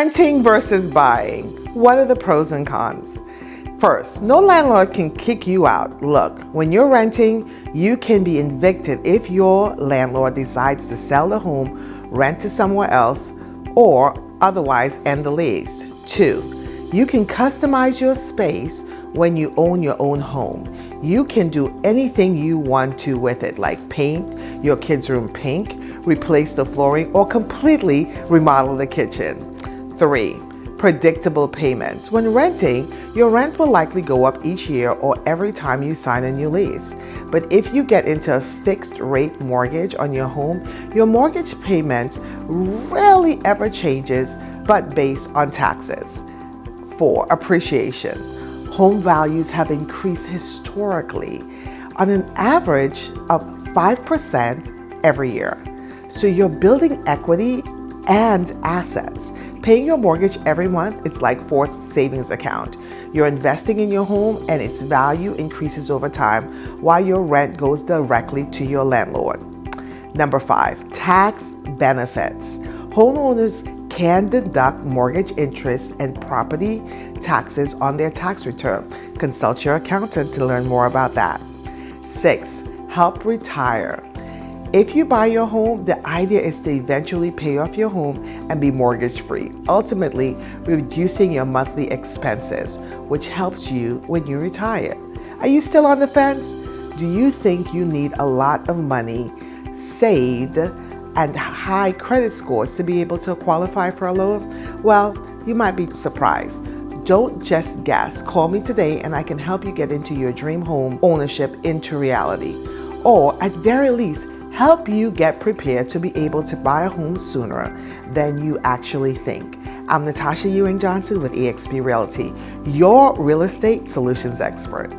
Renting versus buying. What are the pros and cons? First, no landlord can kick you out. Look, when you're renting, you can be evicted if your landlord decides to sell the home, rent to somewhere else, or otherwise end the lease. 2, you can customize your space when you own your own home. You can do anything you want to with it, like paint your kids' room pink, replace the flooring, or completely remodel the kitchen. 3, predictable payments. When renting, your rent will likely go up each year or every time you sign a new lease. But if you get into a fixed rate mortgage on your home, your mortgage payment rarely ever changes, but based on taxes. 4, appreciation. Home values have increased historically on an average of 5% every year. So you're building equity and assets. Paying your mortgage every month, it's like forced savings account. You're investing in your home and its value increases over time while your rent goes directly to your landlord. Number 5, tax benefits. Homeowners can deduct mortgage interest and property taxes on their tax return. Consult your accountant to learn more about that. 6, help retire. If you buy your home, the idea is to eventually pay off your home and be mortgage-free, ultimately reducing your monthly expenses, which helps you when you retire. Are you still on the fence? Do you think you need a lot of money saved and high credit scores to be able to qualify for a loan? Well, you might be surprised. Don't just guess. Call me today and I can help you get into your dream home ownership into reality. Or at very least, help you get prepared to be able to buy a home sooner than you actually think. I'm 𝙁𝙤𝙩𝙖𝙩𝙗𝙁 with eXp Realty, your real estate solutions expert.